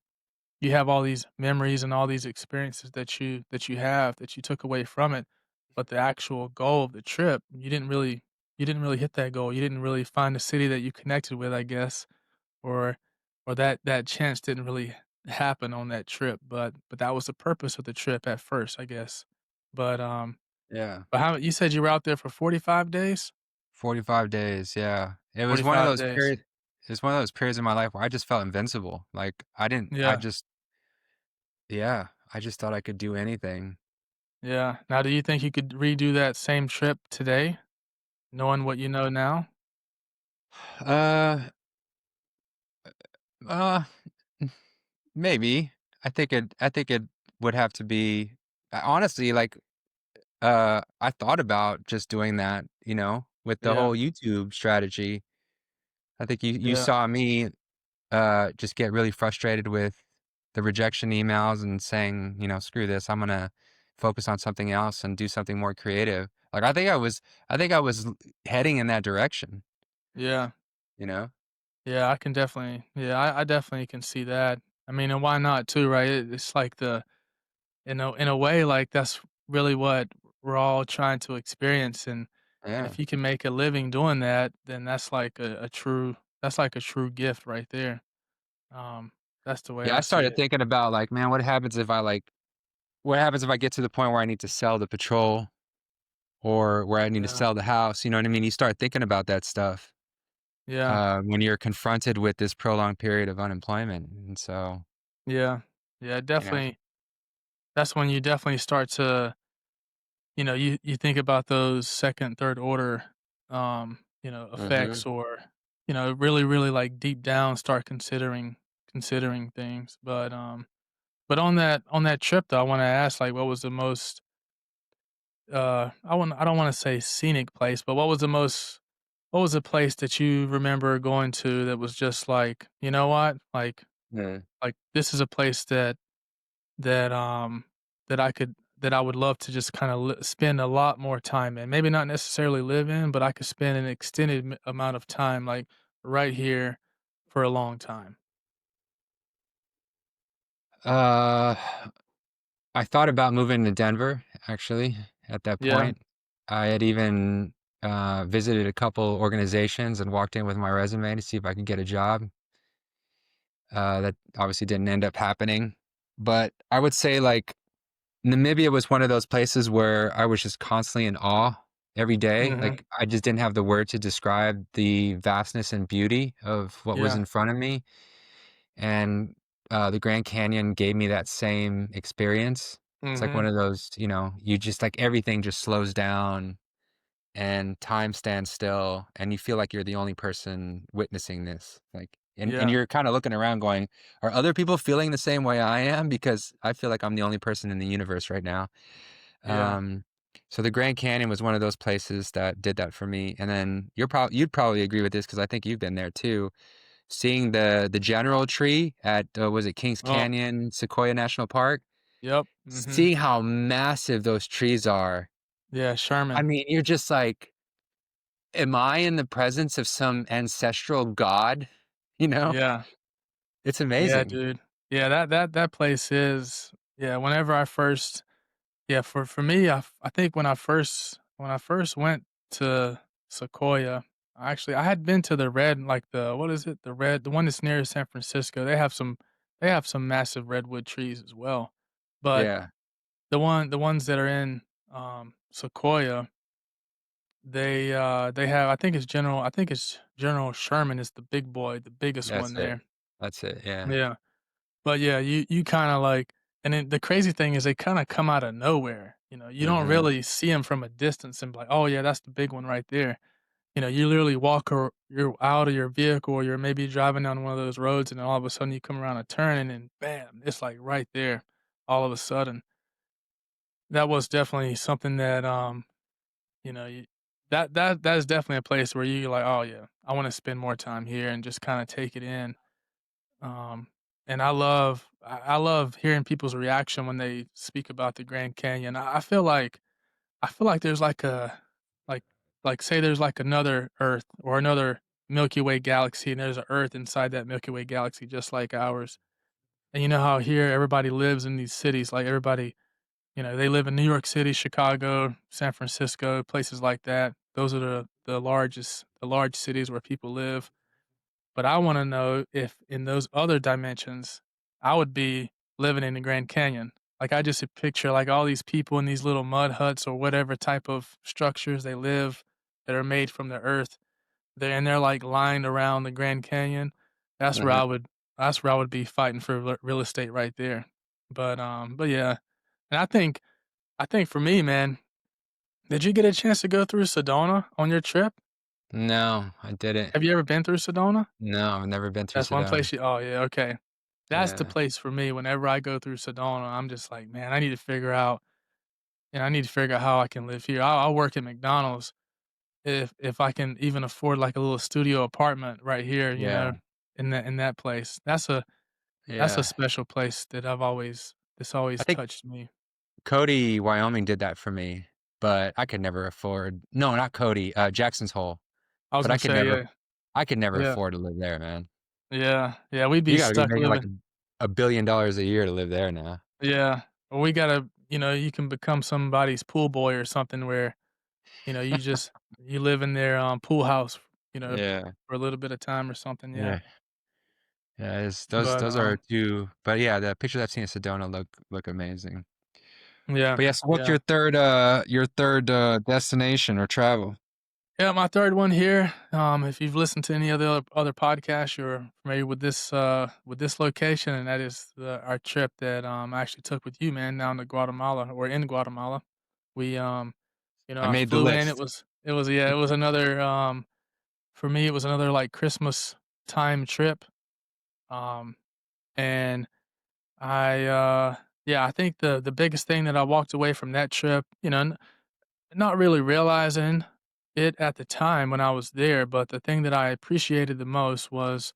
you have all these memories and all these experiences that you took away from it, but the actual goal of the trip, you didn't really hit that goal. You didn't really find a city that you connected with, I guess, or that chance didn't really happen on that trip, but that was the purpose of the trip at first, I guess. But, Yeah. but how you said you were out there for 45 days? 45 days, yeah. 45 days. It was one of those periods in my life where I just felt invincible. Like, Yeah, yeah, I just thought I could do anything. yeah. Now do you think you could redo that same trip today, knowing what you know now? Uh, uh, maybe. I think it would have to be honestly, like, I thought about just doing that, you know, with the Yeah, whole YouTube strategy. I think you yeah. saw me just get really frustrated with the rejection emails and saying, you know, screw this, I'm gonna focus on something else and do something more creative. Like I think I was heading in that direction, Yeah, you know? yeah, I can definitely yeah, I definitely can see that. I mean, and why not too, right? It's like in a way, like that's really what we're all trying to experience, and Yeah. if you can make a living doing that, then that's like a true gift right there. Um, that's the way Yeah, I I see started it. thinking about like, man, what happens if I get to the point where I need to sell the patrol or where I need to Yeah, sell the house, you know what I mean? You start thinking about that stuff yeah, when you're confronted with this prolonged period of unemployment. And so, yeah, yeah. you know. Definitely, that's when you definitely start to you think about those second, third order, Mhm. effects or, really, really, like, deep down start considering things, but on that trip, though, I wanna ask, like, what was the most, I don't wanna say scenic place, but what was the most what was a place that you remember going to that was just like, "You know what? Yeah. This is a place that, that I would love to just kinda spend a lot more time in." Maybe not necessarily live in, but I could spend an extended amount of time, like, right here for a long time. Uh, I thought about moving to Denver, actually, at that Yeah. point. I had even visited a couple organizations and walked in with my resume to see if I could get a job. That obviously didn't end up happening. But I would say, like, Namibia was one of those places where I was just constantly in awe every day. Mhm. Like, I just didn't have the word to describe the vastness and beauty of what was Yeah. in front of me. And the Grand Canyon gave me that same experience. It's like one Mhm. of those, you just like everything just slows down and time stands still and you feel like you're the only person witnessing this. Like, and Yeah. you're kind of looking around going, are other people feeling the same way I am? Because I feel like I'm the only person in the universe right now. Yeah. Um, so the Grand Canyon was one of those places that did that for me. And then you'd probably agree with this because I think you've been there too. Seeing the general tree at was it Kings Oh, Canyon Sequoia National Park? yep. Mhm. Seeing how massive those trees are. Yeah, I Sherman. mean, you're just like, am I in the presence of some ancestral god? You know? Yeah. It's Yeah, amazing. dude. Yeah, that place is yeah, whenever I first yeah, for me, I think when I first went to Sequoia, I had been to the red like, the what is it? The one that's near San Francisco. They have some massive redwood trees as well. But Yeah, the ones that are in, Sequoia, they have I think it's General Sherman is the big boy, the biggest one that's it. there. That's it, yeah. Yeah. But yeah, you kinda like and then the crazy thing is they kinda come out of nowhere, you don't Mhm. really see them from a distance and be like, "Oh, yeah, that's the big one right there." You literally you're out of your vehicle or you're maybe driving down one of those roads and then all of a sudden you come around a turn and then bam, it's like right there all of a sudden. That was definitely something that, you know, you that is definitely a place where you're like, "Oh, yeah, I wanna spend more time here and just kinda take it in." Um, and I love hearing people's reaction when they speak about the Grand Canyon. I feel like there's like say there's like another Earth or another Milky Way galaxy, and there's an Earth inside that Milky Way galaxy just like ours. And you know how here everybody lives in these cities, like everybody, they live in New York City, Chicago, San Francisco, places like that. Those are the large cities where people live. But I wanna know if in those other dimensions, I would be living in the Grand Canyon. Like, I just picture, like, all these people in these little mud huts or whatever type of structures they live that are made from the earth. They're, like, lined around the Grand Canyon. That's where Uh-huh. I would that's where I would be fighting for real estate right there. But yeah. And I think for me, man, did you get a chance to go through Sedona on your trip? No, I didn't. Have you ever been through Sedona? No, I've never been through That's one Sedona. place you oh, yeah, okay. That's the Yeah, place for me whenever I go through Sedona, I'm just like, "Man, I need to figure out I need to figure out how I can live here." I'll work at McDonald's if I can even afford, like, a little studio apartment right here, yeah, in that place. That's a yeah. special place that that's I always think touched me. Cody, Wyoming did that for me, but I could never afford no, not Cody, Jackson's Hole, I was but gonna say, yeah, I could never yeah, afford to live there, man. yeah, we'd be You gotta be stuck making like living $1 billion a year to live there now. yeah, or we gotta you can become somebody's pool boy or something where you live in their, pool house, Yeah, for a little bit of time or something, yeah. yeah, yeah, But, those are 2 but yeah, the pictures I've seen of Sedona look amazing. yeah, But yeah, so what's yeah. your 3rd, destination or travel? Yeah, my 3rd one here, if you've listened to any of the other podcasts, you're familiar with this location, and that is our trip that, I actually took with you, man, down to Guatemala or in Guatemala. We, I I made the flew in, list. yeah, it was another, for me, it was another, like, Christmas time trip, um, and yeah, I think the biggest thing that I walked away from that trip, not really realizing. it at the time when I was there, but the thing that I appreciated the most was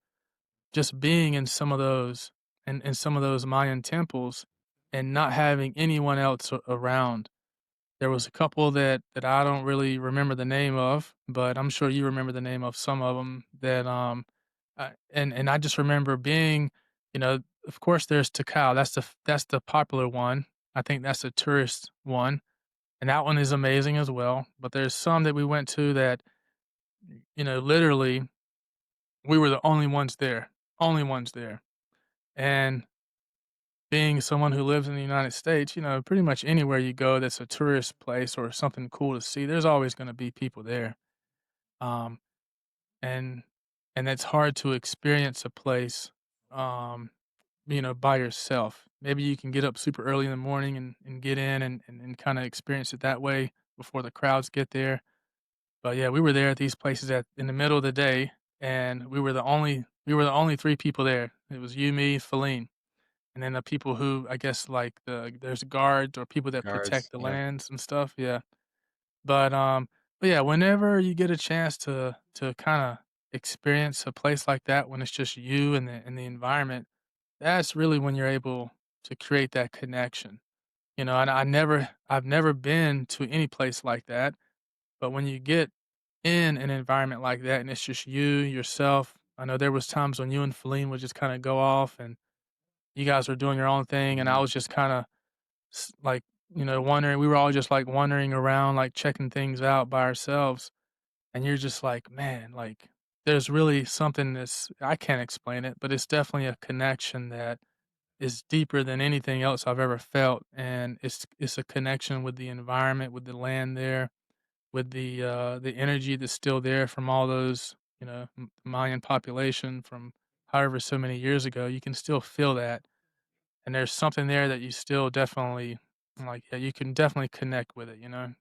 just being in some of those in some of those Mayan temples and not having anyone else around. There was a couple that I don't really remember the name of, but I'm sure you remember the name of some of them that, and I just remember being, you know, of course, there's Takao, that's the popular one. I think that's a tourist one, and that one is amazing as well, but there's some that we went to that, literally, we were the only ones there, and being someone who lives in the United States, pretty much anywhere you go that's a tourist place or something cool to see, there's always gonna be people there. Um, and and it's hard to experience a place, um, by yourself. Maybe you can get up super early in the morning and get in and kinda experience it that way before the crowds get there. But yeah, we were there at these places at in the middle of the day, and we were the only 3 people there. It was you, me, Feline. And then the people who I guess, like, there's guards or people that Guards. protect the Yeah. lands and stuff, yeah. But, um but, yeah, whenever you get a chance to kinda experience a place like that when it's just you and the environment, that's really when you're able to create that connection, and I've never been to any place like that, but when you get in an environment like that and it's just you, yourself, I know there was times when you and Feline would just kinda go off and you guys were doing your own thing, and I was just kinda like, wondering we were all just, like, wandering around, like, checking things out by ourselves, and you're just like, "Man," like, there's really something that's I can't explain it, but it's definitely a connection that is deeper than anything else I've ever felt, and it's a connection with the environment, with the land there, with the energy that's still there from all those, Mayan population from however so many years ago, you can still feel that, and there's something there that you still definitely like, yeah, you can definitely connect with it, you know?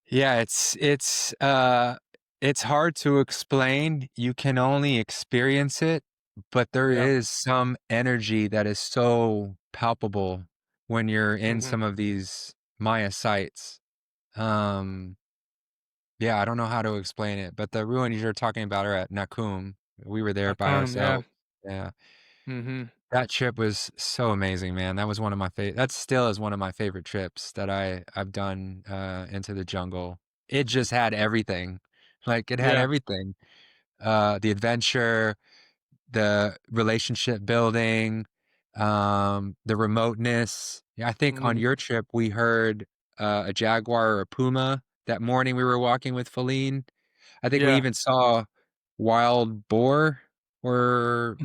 Yeah, it's hard to explain. You can only experience it, but there Yeah. is some energy that is so palpable when you're in Mhm. some of these Maya sites. Um, yeah, I don't know how to explain it, but the ruins you're talking about are at Nakum. We were there by Raccoon, yeah. ourselves. Yeah. Mhm. That trip was so amazing, man. That was one of my that still is one of my favorite trips that I've done into the jungle. It just had everything. Like it had Yeah. everything. The adventure, the relationship building, the remoteness. Yeah, I think on Mhm. your trip we heard a jaguar or a puma that morning we were walking with Feline. I think we Yeah. even saw wild boar or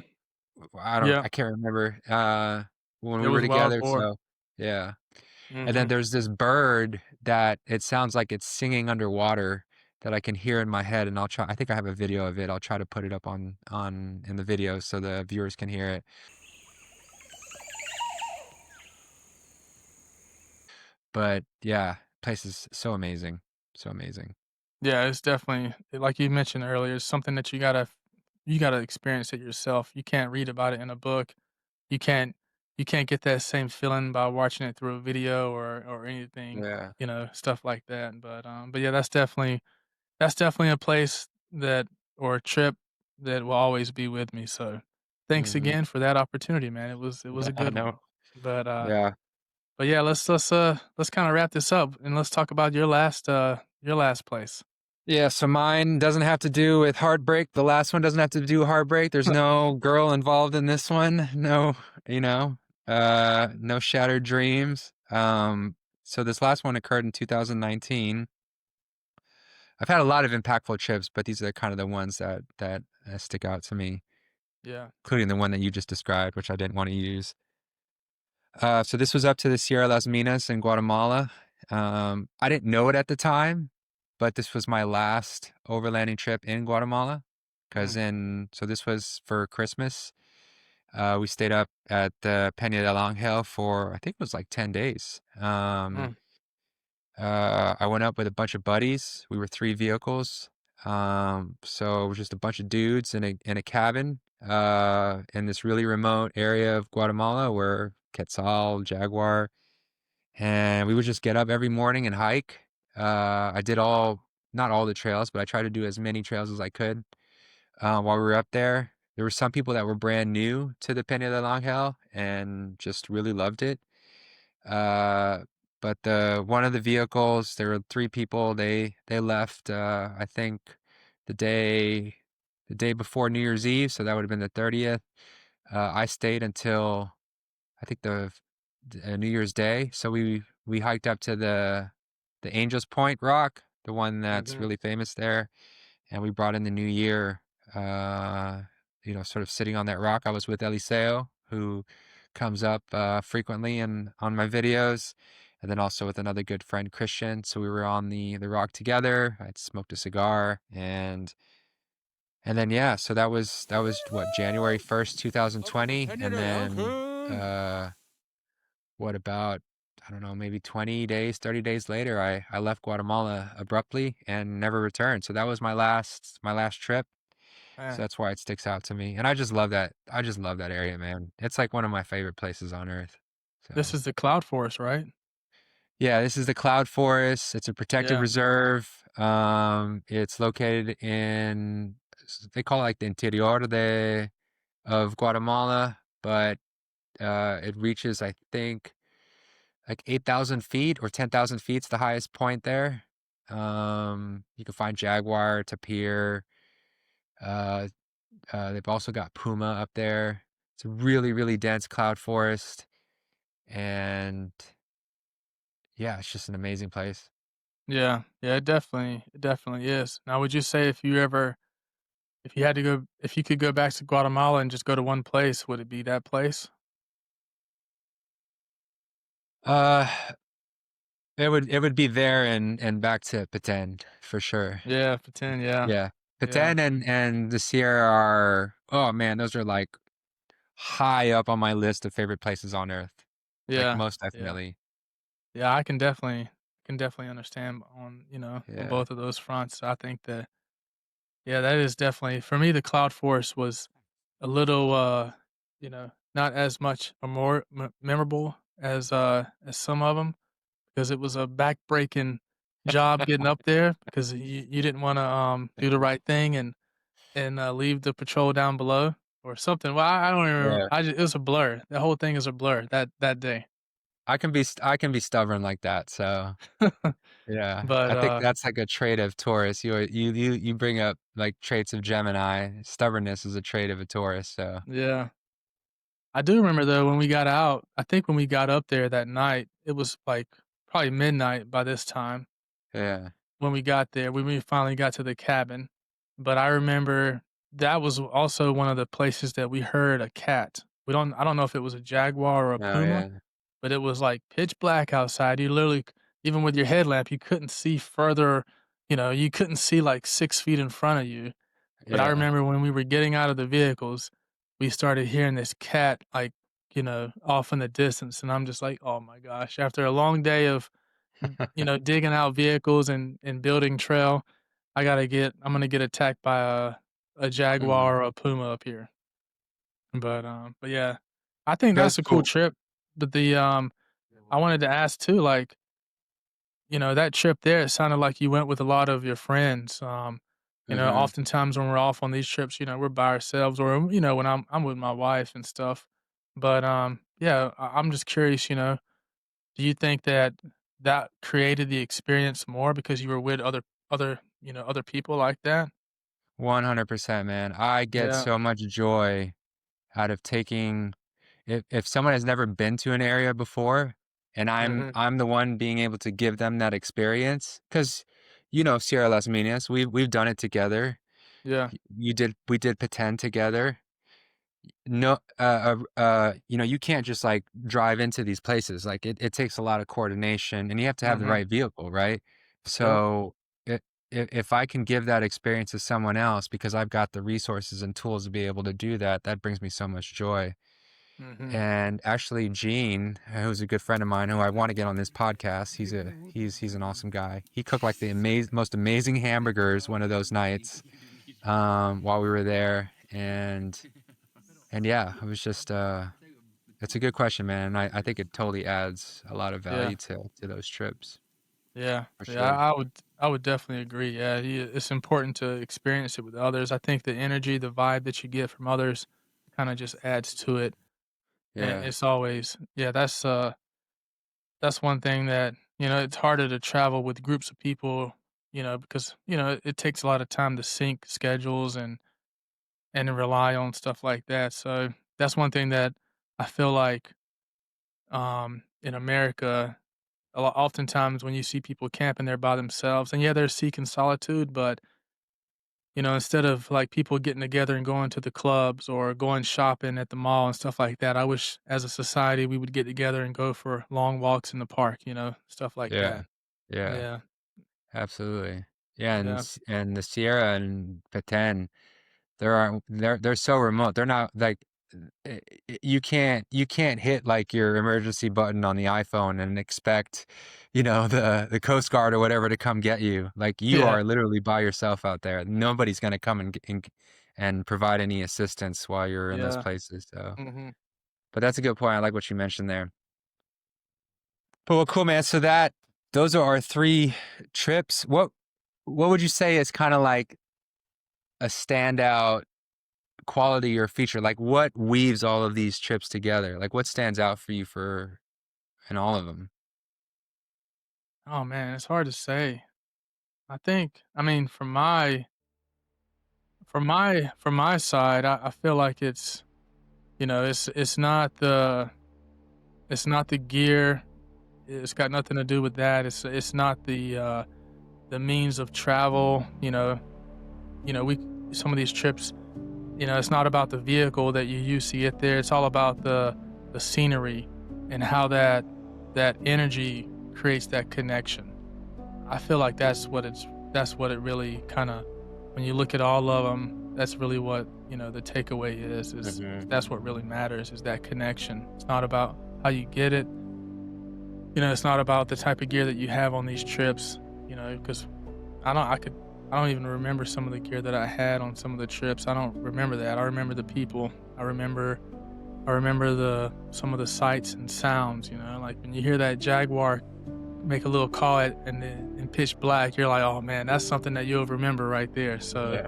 Yeah. I can't remember, when It we were was wild together, boar. so yeah, and then Mhm. there's this bird that it sounds like it's singing underwater that I can hear in my head, and I think I have a video of it, I'll try to put it up on in the video so the viewers can hear it, but yeah, place is so amazing, so amazing. Yeah, it's definitely like you mentioned earlier, it's something that you gotta experience it yourself. You can't read about it in a book. You can't you can't get that same feeling by watching it through a video or anything, Yeah, stuff like that, but yeah, that's definitely a place that or a trip that will always be with me, so thanks mhm. again for that opportunity, man. It was Yeah, a I good one. know. But, uh Yeah. but yeah, let's kinda wrap this up, and let's talk about your last place. Yeah, so mine doesn't have to do with heartbreak. The last one doesn't have to do heartbreak. There's no girl involved in this one. No, you know, no shattered dreams. So this last one occurred in 2019. I've had a lot of impactful trips, but these are kind of the ones that stick out to me, Yeah. including the one that you just described, which I didn't want to use. So this was up to the Sierra Las Minas in Guatemala. I didn't know it at the time, but this was my last overlanding trip in Guatemala. Mm, So this was for Christmas. We stayed up at the Peña del Ángel for, I think it was like 10 days. mm, I went up with a bunch of buddies. We were 3 vehicles. So it was just a bunch of dudes in a cabin, in this really remote area of Guatemala where Quetzal, jaguar, and we would just get up every morning and hike. I did not all the trails, but I tried to do as many trails as I could while we were up there. There were some people that were brand new to the Peña de Ángel and just really loved it. Uh, but one of the vehicles, there were three people. They left. I think the day the day before New Year's Eve, so that would have been the 30th. I stayed until I think the New Year's Day. So we hiked up to the Angels Point Rock, the one that's Hmm. really famous there, and we brought in the new year. Uh, sort of sitting on that rock. I was with Eliseo, who comes up frequently and on my videos, and then also with another good friend Christian. So we were on the rock together. I smoked a cigar, and then yeah, so that was what, January 1st, 2020, and then uh what about, I don't know, maybe 20 days, 30 days later, I left Guatemala abruptly and never returned. So that was my last trip. So Man, that's why it sticks out to me. And I just love that. I just love that area, man. It's like one of my favorite places on earth. this So is the cloud forest, right? yeah, this is the Cloud Forest. It's a protected Yeah. reserve. It's located in, they call it like the interior of Guatemala, but it reaches, I think, like 8,000 feet or 10,000 feet's the highest point there. You can find jaguar, tapir. Uh, they've also got puma up there. It's a really, really dense cloud forest, and yeah, it's just an amazing place. Yeah. Yeah, it definitely is. Now, would you say if you could go back to Guatemala and just go to one place, would it be that place? Uh, it would be there and back to Petén for sure. Yeah, for 10, yeah. Yeah, Yeah. Petén and the Sierra are, oh man, those are like high up on my list of favorite places on earth. Like Yeah. most Yeah. definitely. Yeah, I can definitely understand on Yeah. both of those fronts. I think that yeah, that is definitely for me, the Cloud Forest was a little, not as much or more memorable as some of them because it was a backbreaking job getting up there because you didn't wanna, do the right thing and leave the patrol down below or something. Well, I don't even remember. Yeah. It was a blur. The whole thing is a blur that day. I can be stubborn like that. So yeah, But, I think that's like a trait of Taurus. You bring up like traits of Gemini. Stubbornness is a trait of a Taurus. So yeah. I do remember though when we got out, I think when we got up there that night, it was, like, probably midnight by this time yeah. when we got there, when we finally got to the cabin, but I remember that was also one of the places that we heard a cat. I don't know if it was a jaguar or a Oh puma, yeah. but it was, like, pitch black outside. You literally even with your headlamp, you couldn't see further, you couldn't see, like, 6 feet in front of you. But I Yeah. remember when we were getting out of the vehicles, we started hearing this cat, like, off in the distance, and I'm just like, "Oh my gosh." After a long day of, digging out vehicles and building trail, I'm gonna get attacked by a Mm. jaguar or a puma up here. But yeah, I think That's that's a cool cool. trip. But I wanted to ask too, like, that trip there, it sounded like you went with a lot of your friends. Hmm. Oftentimes when we're off on these trips, we're by ourselves or, when I'm with my wife and stuff. But yeah, I'm just curious, do you think that that created the experience more because you were with other people like that? 100%, man. I get Yeah. so much joy out of taking, if someone has never been to an area before, and I'm Mhm. I'm the one being able to give them that experience, because Sierra Las Minas, we've done it together. Yeah. We did Peten together. No, you can't just like drive into these places. Like it takes a lot of coordination, and you have to have the Mhm. right vehicle, right? Yep. So if I can give that experience to someone else because I've got the resources and tools to be able to do that, that brings me so much joy. Mhm. And actually, Gene, who's a good friend of mine, who I want to get on this podcast, he's an awesome guy. He cooked like the most amazing hamburgers one of those nights while we were there, and yeah, it was just it's a good question, man. I think it totally adds a lot of Yeah. value to those trips. Yeah, for yeah, sure. I would definitely agree. Yeah, it's important to experience it with others. I think the energy, the vibe that you get from others, kind of just adds to it, and Yeah. it's always yeah. That's one thing that it's harder to travel with groups of people, because it takes a lot of time to sync schedules and to rely on stuff like that. So that's one thing that I feel like in America oftentimes when you see people camping there by themselves, and yeah, they're seeking solitude, but instead of like people getting together and going to the clubs or going shopping at the mall and stuff like that, I wish as a society we would get together and go for long walks in the park, stuff like Yeah. that. Yeah. Yeah, Absolutely. Yeah, and yeah, and the Sierra and Petén, they're so remote. They're not like you can't hit like your emergency button on the iPhone and expect, the Coast Guard or whatever to come get you. Like you yeah, are literally by yourself out there. Nobody's gonna come and provide any assistance while you're in those yeah. places. So, Hmm. but that's a good point. I like what you mentioned there. But well, cool, man. So those are our three trips. What would you say is kind of like a standout quality or feature? Like what weaves all of these trips together? Like what stands out for you for in all of them? Oh man, it's hard to say. I think, I mean, from my side, I feel like it's not the gear. It's got nothing to do with that. It's not the means of travel. We some of these trips. It's not about the vehicle that you use to get there. It's all about the scenery and how that energy creates that connection. I feel like that's what it really kind of when you look at all of them, that's really what, the takeaway is Hmm. that's what really matters is that connection. It's not about how you get it. It's not about the type of gear that you have on these trips, because I don't even remember some of the gear that I had on some of the trips. I don't remember that. I remember the people. I remember the some of the sights and sounds, like when you hear that jaguar make a little call in pitch black, you're like, "Oh man, that's something that you'll remember right there." So, Yeah.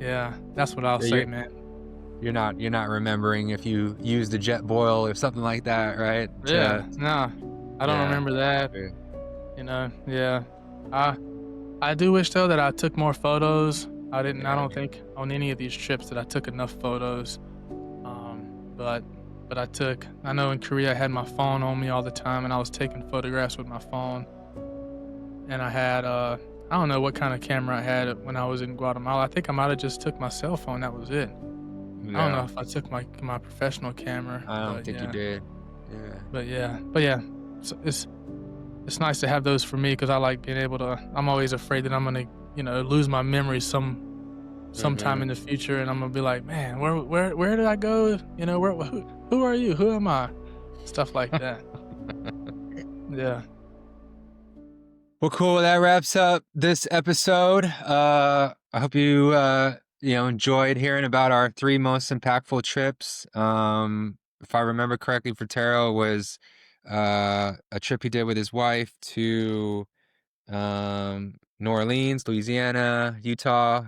yeah, that's what I'll Yeah, say, man. you're not remembering if you used a jet boil or something like that, right? Yeah, nah, I don't Yeah. remember that, Yeah. yeah. I I do wish though that I took more photos. I Yeah. don't think on any of these trips that I took enough photos. But I know in Korea I had my phone on me all the time and I was taking photographs with my phone. And I had I don't know what kind of camera I had when I was in Guatemala. I think I might have just took my cell phone. That was it. I don't know Yeah. if I took my professional camera, I don't but think you yeah. did. Yeah. But yeah. It's nice to have those for me because I like being able to. I'm always afraid that I'm gonna lose my memory sometime Hmm. in the future, and I'm gonna be like, man, where did I go? Who are you? Who am I? Stuff like that. Yeah. Well, cool. That wraps up this episode. I hope you enjoyed hearing about our three most impactful trips. If I remember correctly, for Terrill was a trip he did with his wife to New Orleans, Louisiana, Utah,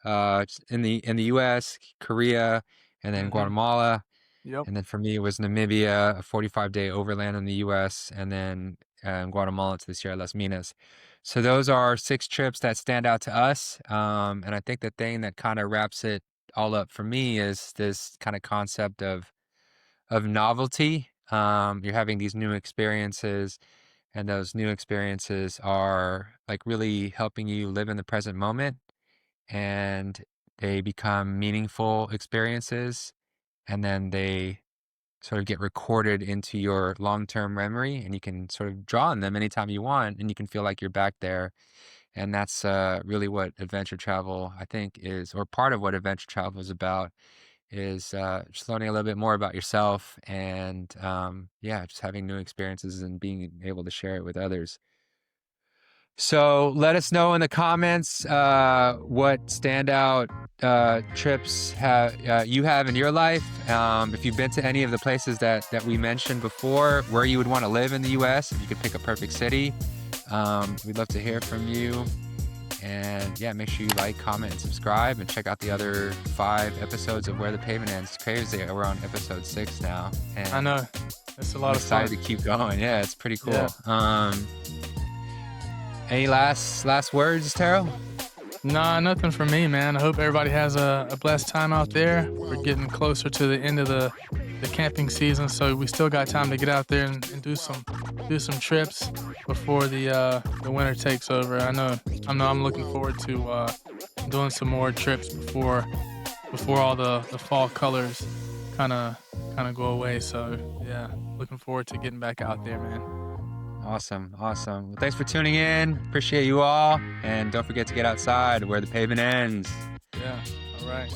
in the U.S., Korea, and then Mhm. Guatemala. Yep. And then for me, it was Namibia, a 45-day overland in the U.S., and then Guatemala to the Sierra Las Minas. So those are six trips that stand out to us. And I think the thing that kind of wraps it all up for me is this kind of concept of novelty. You're having these new experiences, and those new experiences are like really helping you live in the present moment, and they become meaningful experiences, and then they sort of get recorded into your long-term memory, and you can sort of draw on them anytime you want, and you can feel like you're back there. And that's really what adventure travel, I think, is, or part of what adventure travel is about, is just learning a little bit more about yourself, and yeah, just having new experiences and being able to share it with others. So let us know in the comments what standout trips you have in your life. If you've been to any of the places that we mentioned before, where you would want to live in the U.S., if you could pick a perfect city. We'd love to hear from you. And yeah, make sure you like, comment, and subscribe, and check out the other 5 episodes of Where the Pavement Ends. It's crazy. We're on episode 6 now. And I know. It's a lot of fun. Excited to keep going. Yeah, it's pretty cool. Yeah. Any last words, Terrill? Nah, nothing for me, man. I hope everybody has a blessed time out there. We're getting closer to the end of the camping season, so we still got time to get out there and do some trips before the winter takes over. I know I'm looking forward to doing some more trips before all the fall colors kind of go away. So yeah, looking forward to getting back out there, man. Awesome. Well, thanks for tuning in. Appreciate you all. And don't forget to get outside where the pavement ends. Yeah. All right.